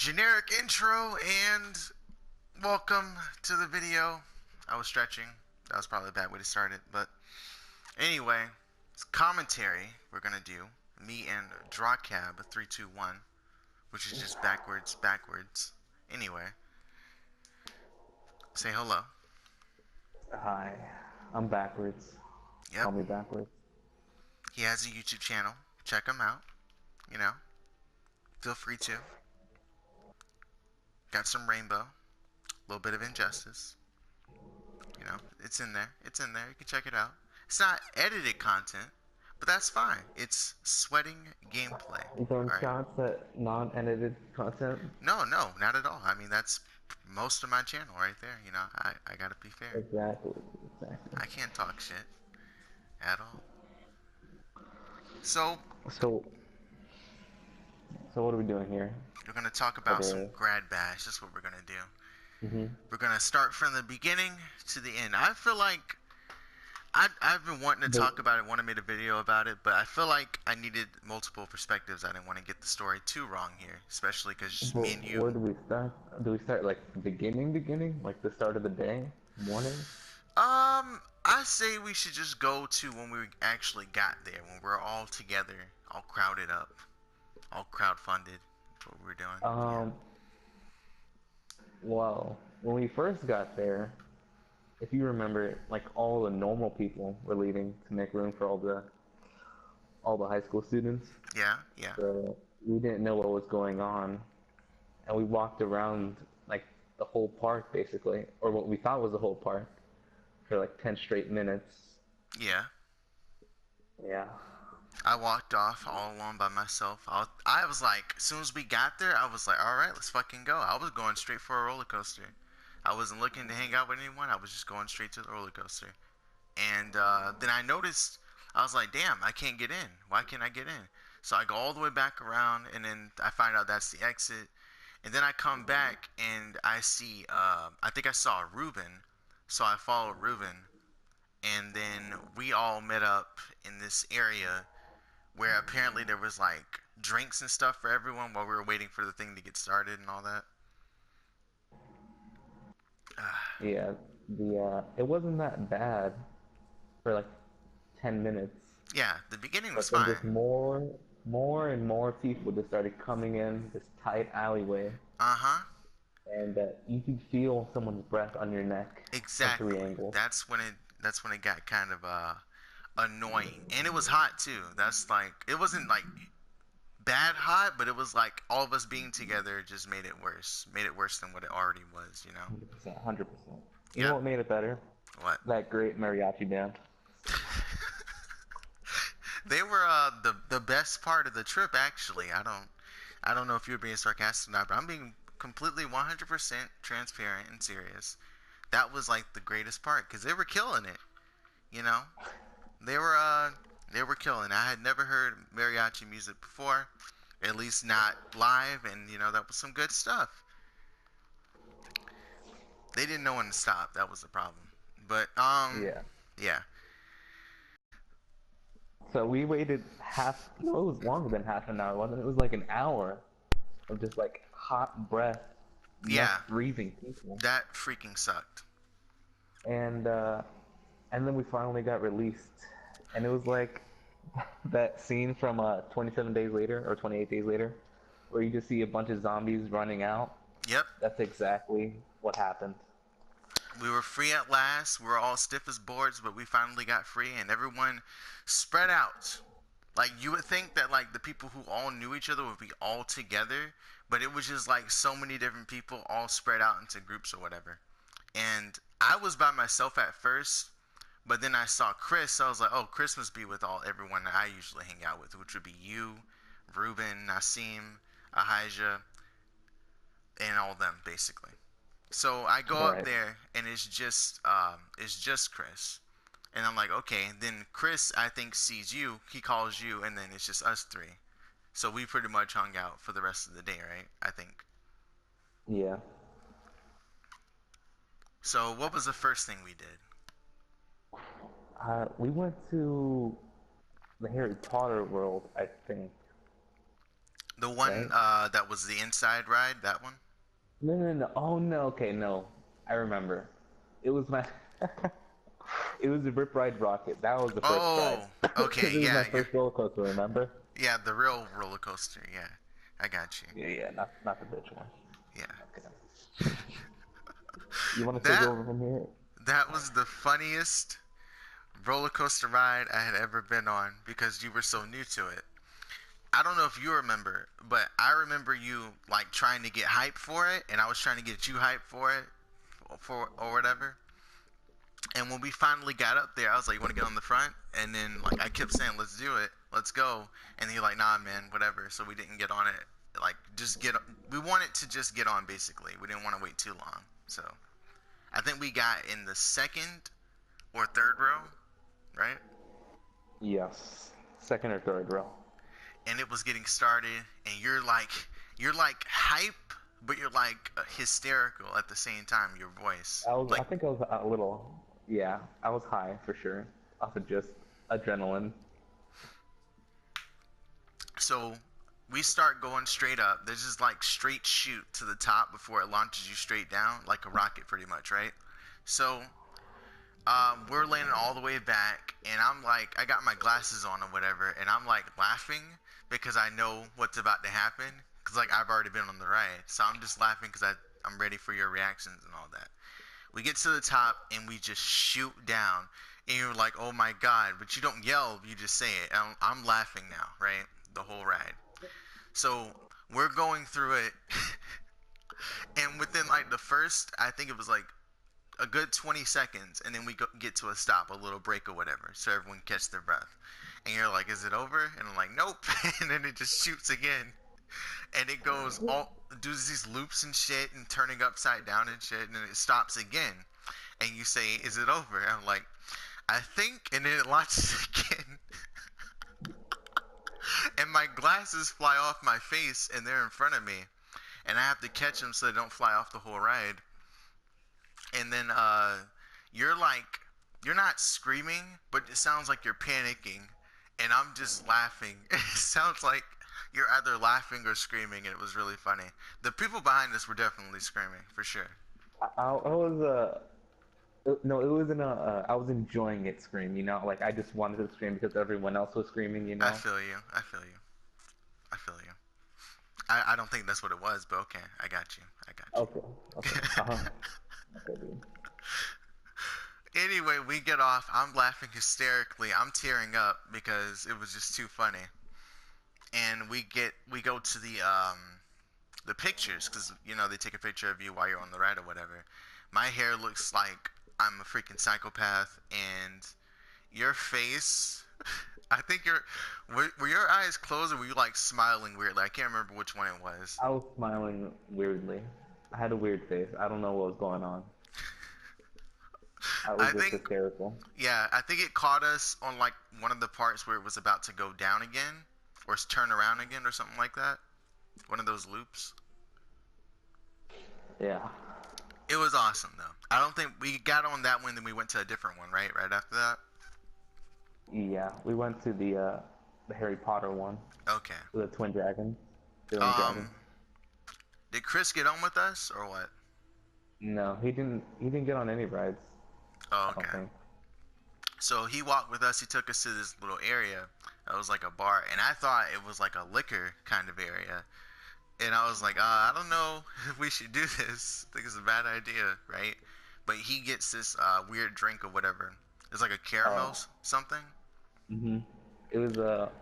Generic intro and welcome to the video. I was stretching. That was probably a bad way to start it, but anyway, it's commentary we're gonna do. Me and Drawkcab321, which is just backwards. Anyway, say hello. Hi, I'm backwards. Yep, Call me backwards. he has a YouTube channel. Check him out. You know, feel free to. Got some rainbow, a little bit of injustice. You know, it's in there. It's in there. You can check it out. It's not edited content, but that's fine. It's sweating gameplay. You throwing All right. shots at non-edited content? No, not at all. I mean, that's most of my channel right there. You know, I gotta be fair. Exactly. I can't talk shit at all. So So, so what are we doing here? we're gonna talk For about some Grad-Bash. That's what we're gonna do. hmm We're gonna start from the beginning to the end. I feel like I've been wanting to the, talk about it, want to make a video about it, but I feel like I needed multiple perspectives. I didn't want to get the story too wrong here, especially because me and you. where do we start? Do we start like beginning? Like the start of the day? Morning? I say we should just go to when we actually got there, when we're all together, all crowded up, all crowdfunded. That's what we're doing. Yeah. Um, well, when we first got there, if you remember, like all the normal people were leaving to make room for all the high school students. Yeah, yeah. So we didn't know what was going on, and we walked around like the whole park basically, or what we thought was the whole park, for like 10 straight minutes. Yeah. Yeah. I walked off all alone by myself. I was like, as soon as we got there, I was like, all right, let's fucking go. I was going straight for a roller coaster. I wasn't looking to hang out with anyone. I was just going straight to the roller coaster. And then I noticed, I was like, damn, I can't get in. Why can't I get in? So I go all the way back around, and then I find out that's the exit. And then I come back, and I see, I think I saw Ruben. So I followed Ruben, and then we all met up in this area where apparently there was like drinks and stuff for everyone while we were waiting for the thing to get started and all that. Yeah. The it wasn't that bad for like 10 minutes, Yeah, the beginning was but then fine. just and more people just started coming in this tight alleyway, Uh huh. and you could feel someone's breath on your neck from three Exactly. angles. That's when it got kind of annoying, and it was hot too. That's like it wasn't like bad hot, but it was like all of us being together just made it worse. Made it worse than what it already was. You know. 100%, 100%. You know Yep. what made it better? What? That great mariachi band. They were the best part of the trip actually. I don't know if you're being sarcastic or not, but I'm being completely 100% transparent and serious. That was like the greatest part because they were killing it. You know, they were uh they were killing. I had never heard mariachi music before, at least not live, and you know that was some good stuff. They didn't know when to stop. That was the problem. But Yeah. yeah, So we waited half, no, it was longer than half an hour, wasn't it? It was like an hour of just like hot breath, yeah, neck breathing people. that freaking sucked. And uh and then we finally got released. And it was like that scene from 27 days later or 28 days later where you just see a bunch of zombies running out. Yep, That's exactly what happened. we were free at last. We were all stiff as boards, but we finally got free, and everyone spread out. Like you would think that like the people who all knew each other would be all together, but it was just like so many different people all spread out into groups or whatever. And I was by myself at first, but then I saw Chris. So I was like, oh, Chris must be with all everyone that I usually hang out with, which would be you, Ruben, Nassim, Ahijah, and all of them basically. So I go up Right. there and it's just Chris. And I'm like, okay. Then Chris, I think, sees you. He calls you, and then it's just us three. So we pretty much hung out for the rest of the day, right? I think. Yeah. So what was the first thing we did? We went to the Harry Potter world, I think. The one right? that was the inside ride, that one? No, no, no. Oh no. Okay, no. I remember. It was my. It was the Rip Ride Rocket. That was the first ride Oh, because okay, it was my yeah, you're first roller coaster. Remember? yeah, the real roller coaster. Yeah, I got you. Yeah, yeah. Not the bitch one. Yeah, Okay. You want to take that over from here? that was the funniest roller coaster ride I had ever been on because you were so new to it. I don't know if you remember, but I remember you like trying to get hype for it, and I was trying to get you hype for it, for or whatever. And when we finally got up there, I was like, "You want to get on the front?" And then like I kept saying, "Let's do it, let's go." And you're like, "Nah, man, whatever." So we didn't get on it. Like just get. We wanted to just get on basically. We didn't want to wait too long. So I think we got in the second or third row, right? Yes. Second or third row. And it was getting started, and you're like hype, but you're like hysterical at the same time. Your voice, I was. like, I think I was a little. Yeah, I was high for sure. Off of just adrenaline. so we start going straight up. There's just like straight shoot to the top before it launches you straight down, like a rocket, pretty much, right? So we're landing all the way back, and I'm like, I got my glasses on or whatever, and I'm like laughing because I know what's about to happen. Cause like I've already been on the ride, so I'm just laughing because I'm ready for your reactions and all that. We get to the top and we just shoot down, and you're like, oh my god, but you don't yell, you just say it. I'm laughing now, right? The whole ride. So we're going through it, and within like the first, I think it was like a good 20 seconds, and then we get to a stop, a little break or whatever, so everyone catch their breath. And you're like, is it over? And I'm like, nope. And then it just shoots again, and it goes all does these loops and shit, and turning upside down and shit, and then it stops again. And you say, is it over? And I'm like, I think. And then it launches again, and my glasses fly off my face, and they're in front of me, and I have to catch them so they don't fly off the whole ride. And then you're like, you're not screaming, but it sounds like you're panicking, and I'm just laughing. It sounds like you're either laughing or screaming, and it was really funny. The people behind us were definitely screaming for sure. I was no, it wasn't a. I was enjoying it scream. You know, like I just wanted to scream because everyone else was screaming. You I know. feel you. I feel you. I feel you. I don't think that's what it was, but okay, I got you. I Okay. Okay. Uh got huh. you. Okay, dude. Anyway, we get off. I'm laughing hysterically. I'm tearing up because it was just too funny. And we go to the pictures, because they take a picture of you while you're on the ride or whatever. My hair looks like I'm a freaking psychopath, and your face. I think were your eyes closed, or were you like smiling weirdly? I can't remember which one it was. I was smiling weirdly. I had a weird face. I don't know what was going on. I was I just think hysterical. Yeah, I think it caught us on like one of the parts where it was about to go down again, or turn around again, or something like that. One of those loops. Yeah. It was awesome though. I don't think we got on that one, then we went to a different one, right? Right after that. Yeah. We went to the Harry Potter one, Okay. the Twin Dragons, Daring Dragons. Um, did Chris get on with us or what? No, he didn't. He didn't get on any rides. Oh, I don't okay. think. So he walked with us. He took us to this little area that was like a bar, and I thought it was like a liquor kind of area. And I was like, I don't know if we should do this. I think it's a bad idea, right? But he gets this weird drink or whatever. It's like a caramel Oh. something, Mhm. It was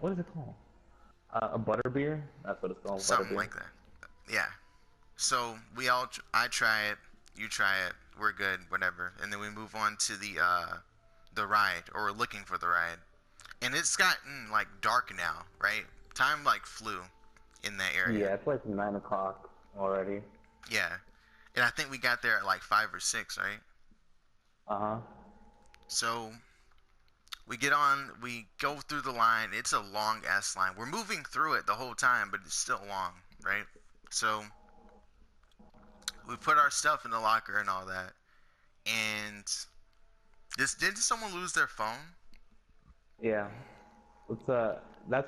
what is it called? A butter beer. That's what it's called. Butter something beer. like that. Yeah. So I try it, you try it, we're good, whatever, and then we move on to the ride, or we're looking for the ride, and it's gotten like dark now, right? Time like flew in that area. Yeah, it's like 9 o'clock already. Yeah, and I think we got there at like 5 or 6, right? Uh huh. So we get on, we go through the line. It's a long ass line. We're moving through it the whole time, but it's still long, right? So we put our stuff in the locker and all that. And did someone lose their phone? Yeah. Let's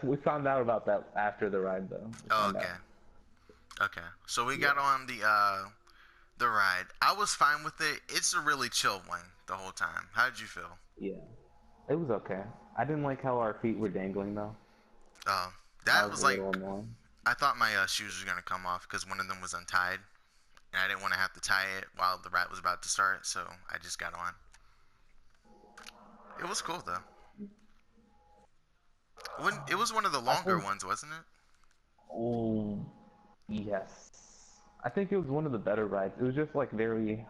we found out about that after the ride though. We Oh, found okay. out. Okay. So we Yeah. got on the ride. I was fine with it. It's a really chill one the whole time. How did you feel? Yeah. It was okay. I didn't like how our feet were dangling though. Oh, That that was was a like little annoying. I thought my shoes were gonna come off because one of them was untied, and I didn't want to have to tie it while the ride was about to start. So I just got on. It was cool though. It was one of the I longer think. ones, wasn't it? Oh, yes. I think it was one of the better rides. It was just like very,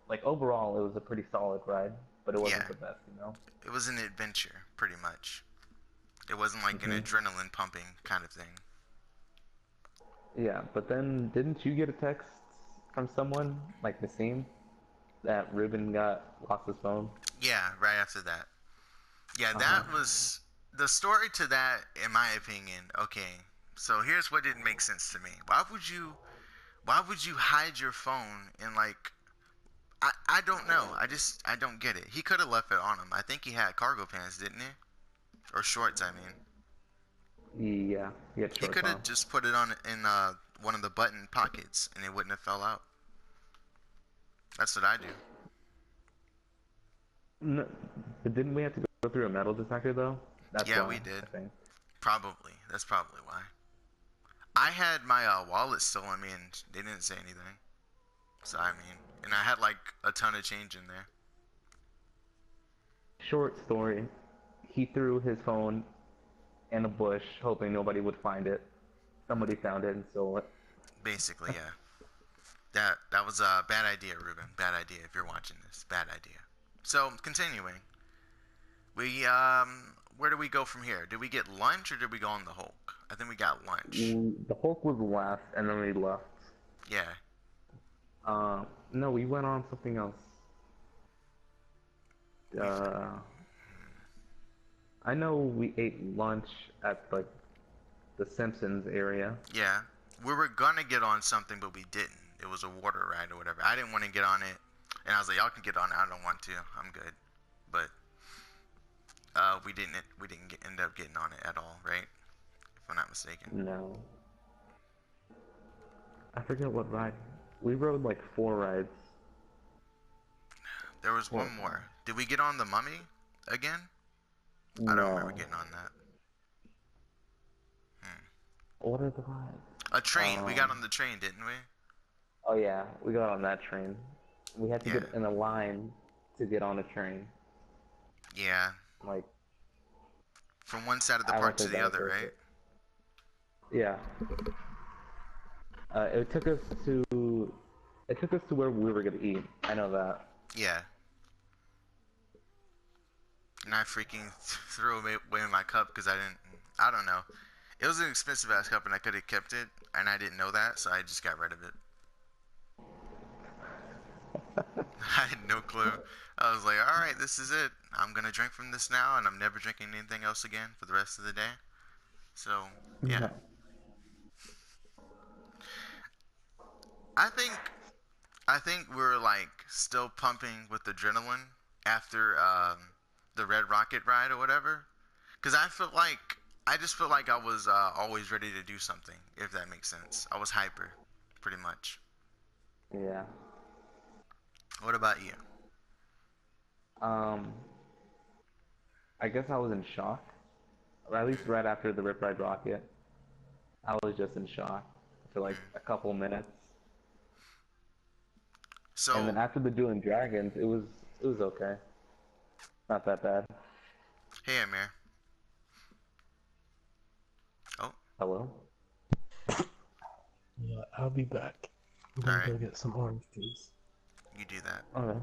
like overall, it was a pretty solid ride, but it Yeah. wasn't the best, you know. It was an adventure, pretty much. It wasn't like an Hmm. adrenaline pumping kind of thing. Yeah, but then didn't you get a text from someone like Nassim that Ruben got lost his phone? Yeah, right after that. Yeah, Uh huh. that was the story to that, in my opinion. Okay, so here's what didn't make sense to me. Why would you hide your phone in like, I don't know. I don't get it. He could have left it on him. I think he had cargo pants, didn't he? Or shorts, I mean. Yeah, he had He shorts could on. have just put it on in one of the button pockets and it wouldn't have fell out. That's what I do. No, but didn't we have to go through a metal detector though? That's Yeah, why, we did. I think. Probably. That's probably why. I had my wallet still on me and they didn't say anything. So I mean, and I had like a ton of change in there. Short story. He threw his phone in a bush, hoping nobody would find it. Somebody found it and stole it. Basically, yeah. That was a bad idea, Ruben. Bad idea. If you're watching this, bad idea. So continuing, we where do we go from here? Did we get lunch or did we go on the Hulk? I think we got lunch. The Hulk was last, and then we left. Yeah. No, we went on something else. We Uh, I know we ate lunch at like the Simpsons area. yeah. We were gonna get on something, but we didn't. It was a water ride or whatever. I didn't want to get on it, and I was like, y'all can get on it. I don't want to. I'm good. But we didn't end up getting on it at all, right? If I'm not mistaken. No, I forget what ride. We rode like 4 rides. There was Four. one more. Did we get on the Mummy again? I don't remember No. getting on that. What are the rides? A train. We got on the train, didn't we? Oh yeah, we got on that train. We had to Yeah. get in a line to get on a train. Yeah. Like, From one side of the I don't park to think the that was other, worth right? it. Yeah. It took us to. It took us to where we were gonna eat. I know that. Yeah. And I freaking threw away my cup because I don't know. It was an expensive ass cup and I could have kept it and I didn't know that, so I just got rid of it. I had no clue. I was like, all right, this is it. I'm gonna drink from this now, and I'm never drinking anything else again for the rest of the day. So yeah, No. I think I think we're like still pumping with adrenaline after the Red Rocket ride or whatever. Cause I just felt like I was always ready to do something, if that makes sense. I was hyper, pretty much. Yeah. What about you? Um. I guess I was in shock. Or at least Mm, right after the Rip Ride Rocket, I was just in shock for like mm. a couple minutes. And So, then after the Dueling Dragons, it was okay. Not that bad. hey Amir. Oh, Hello? Yeah, I'll be back. I'm all gonna right. go get some orange juice. You do that. Okay.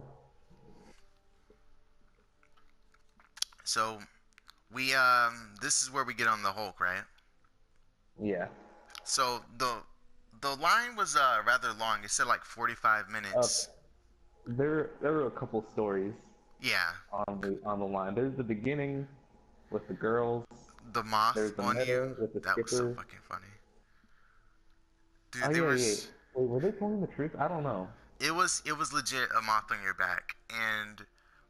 So we this is where we get on the Hulk, right? Yeah. So the line was rather long. It said like 45 Uh, minutes. there were a couple stories Yeah, on the line. There's the beginning with the girls. the moth There's the on you. middle with the That was so skippers. fucking funny. Oh Dude, there yeah, yeah. was Wait, were they telling the truth? I don't know. it was legit a moth on your back, and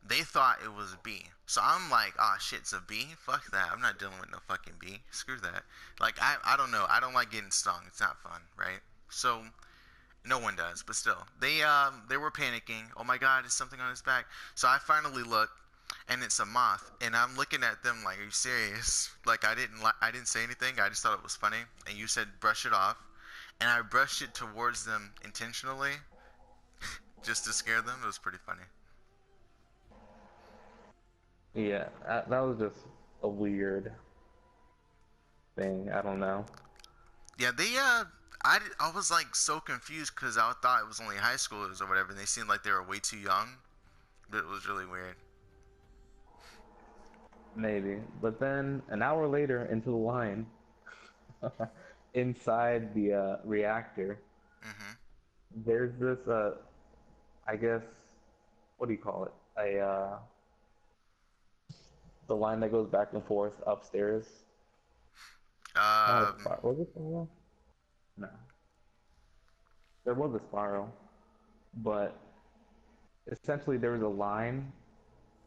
they thought it was a B. So I'm like, oh shit, it's a B? Fuck that. I'm not dealing with no fucking B. Screw that. Like, I don't know. I don't like getting stung. It's not fun, right? So no one does, but still. They were panicking. Oh my god, is something on his back? So I finally look, and it's a moth, and I'm looking at them like, are you serious? Like I didn't say anything. I just thought it was funny. And you said brush it off, and I brushed it towards them intentionally just to scare them. It was pretty funny. Yeah, that was just a weird thing. I don't know. Yeah, I was like so confused because I thought it was only high schoolers or whatever, and they seemed like they were way too young. But it was really weird. Maybe. But then an hour later into the line, inside the reactor, Mhm. there's this I guess, what do you call it? The line that goes back and forth upstairs. Not a Um. spiral. Was it spiral? No. There was a spiral, but essentially there was a line,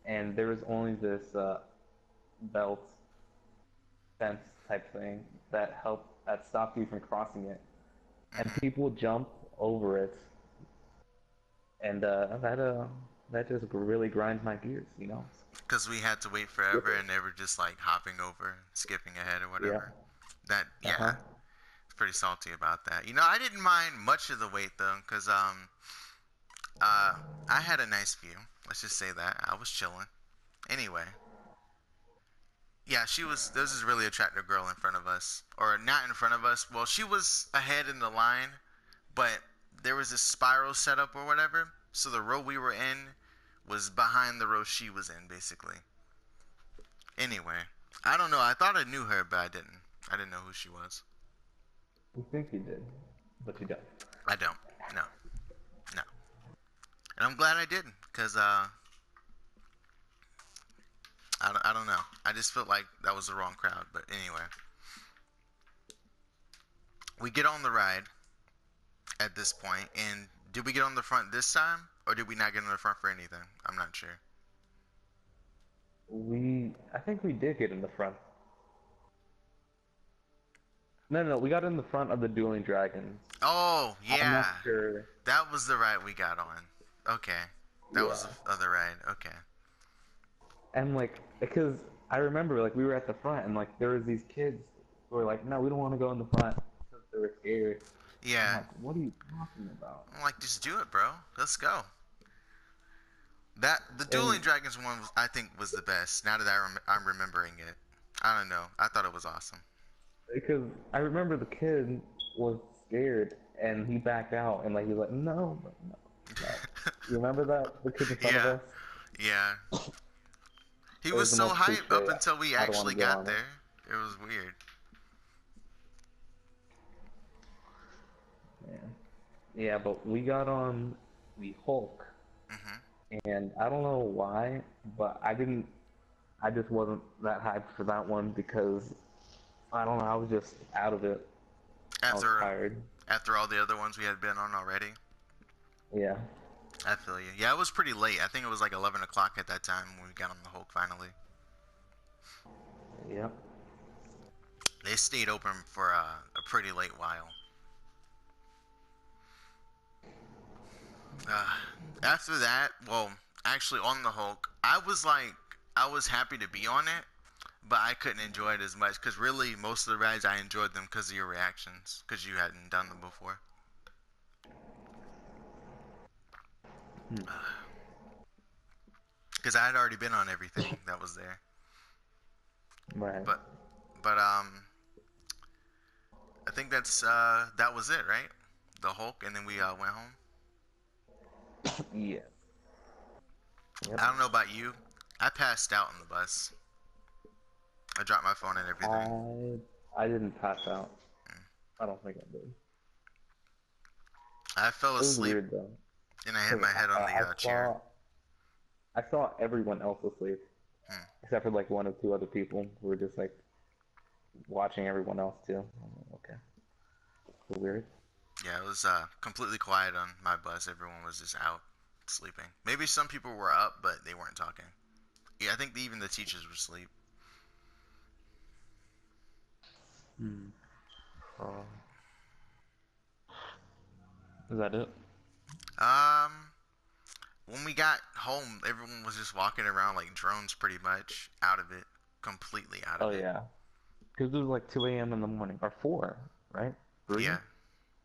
and there was only this belt fence type thing that stopped you from crossing it, and Mhm. people jump over it, and that just really grinds my gears. Because we had to wait forever, and they were just like hopping over, skipping ahead or Yeah. whatever. That Uh huh. yeah, it's pretty salty about that. I didn't mind much of the wait though, because uh I had a nice view. Let's just say that I was chilling. Anyway, yeah, she was. There was this really attractive girl in front of us, or not in front of us. Well, she was ahead in the line, but there was a spiral setup or whatever. So the row we were in was behind the row she was in, basically. Anyway, I don't know. I thought I knew her, but I didn't. I didn't know who she was. You think you did, but you don't. I don't. No, no. And I'm glad I didn't, cause I don't know. I just felt like that was the wrong crowd. But anyway, we get on the ride at this point, and did we get on the front this time, or did we not get on the front for anything? I'm not sure. I think we did get in the front. No, no, we got in the front of the dueling dragons. Oh I'm not yeah, sure. that was the ride we got on. Okay, that was Yeah. the other ride. Okay. And like, because I remember like we were at the front and like there was these kids who were like, no, we don't want to go in the front because they were scared. I'm Yeah. like, what are you talking about? I'm like, just do it, bro. Let's go. That the Dueling And Dragons one, I think, was the best. Now that I'm remembering it, I don't know. I thought it was awesome. because I remember the kid was scared and he backed out and like he was like, no, no, no. You remember that the kid in front of Yeah, us? yeah. He It was was the so most hyped cliche. up until we I don't want actually to get got on it. there. It was weird. Yeah. Yeah, but we got on the Hulk, Hmm. and I don't know why, but I didn't. I just wasn't that hyped for that one because I don't know. I was just out of it. I was After tired. after all the other ones we had been on already. Yeah. I feel you. Yeah, it was pretty late. I think it was like 11 o'clock at that time when we got on the Hulk finally. Yep. They stayed open for a pretty late while. Uh, After that, well, actually on the Hulk, I was happy to be on it, but I couldn't enjoy it as much because really most of the rides I enjoyed them because of your reactions because you hadn't done them before. Hmm. Because I had already been on everything that was there. Right. But I think that was it, right? The Hulk, and then we went home. Yeah. Yep. I don't know about you. I passed out on the bus. I dropped my phone and everything. I didn't pass out. I don't think I did. I fell It was asleep weird though, and I hit because my head on the chair. I saw everyone else asleep Hmm. except for like one or two other people who were just like watching everyone else too. I'm like, okay, so weird. Yeah, it was completely quiet on my bus. Everyone was just out. sleeping. Maybe some people were up, but they weren't talking. Yeah, I think even the teachers were asleep. Hmm. Is that it? Um, when we got home, everyone was just walking around like drones, pretty much out of it, completely out Oh of it. yeah, because it was like 2 a.m. in the morning, or 4, right? 3? Yeah.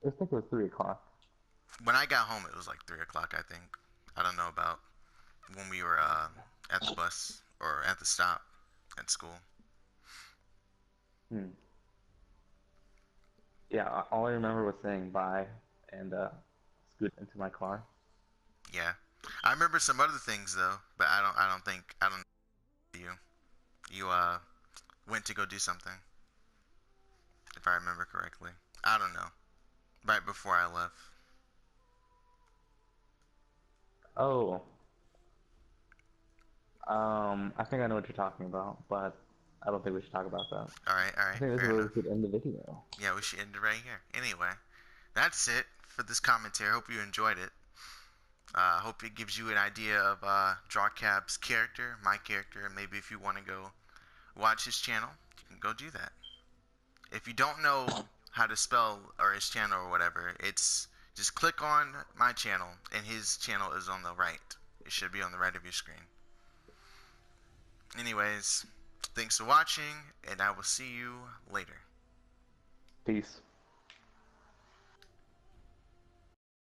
I think it was 3 o'clock. When I got home, it was like 3 o'clock, I think. I don't know about when we were at the bus or at the stop at school. Hmm. Yeah, all I remember was saying bye and scoot into my car. Yeah, I remember some other things though, but I don't know you. You went to go do something, if I remember correctly. I don't know. Right before I left. Oh, I think I know what you're talking about, but I don't think we should talk about that. All I right, think this is fair where we enough. should end the video. Yeah, we should end it right here. Anyway, that's it for this commentary. Hope you enjoyed it. Hope it gives you an idea of Drawkcab's character, my character, and maybe if you want to go watch his channel, you can go do that. If you don't know how to spell or his channel or whatever, it's just click on my channel and his channel is on the right. It should be on the right of your screen. Anyways, thanks for watching and I will see you later. Peace.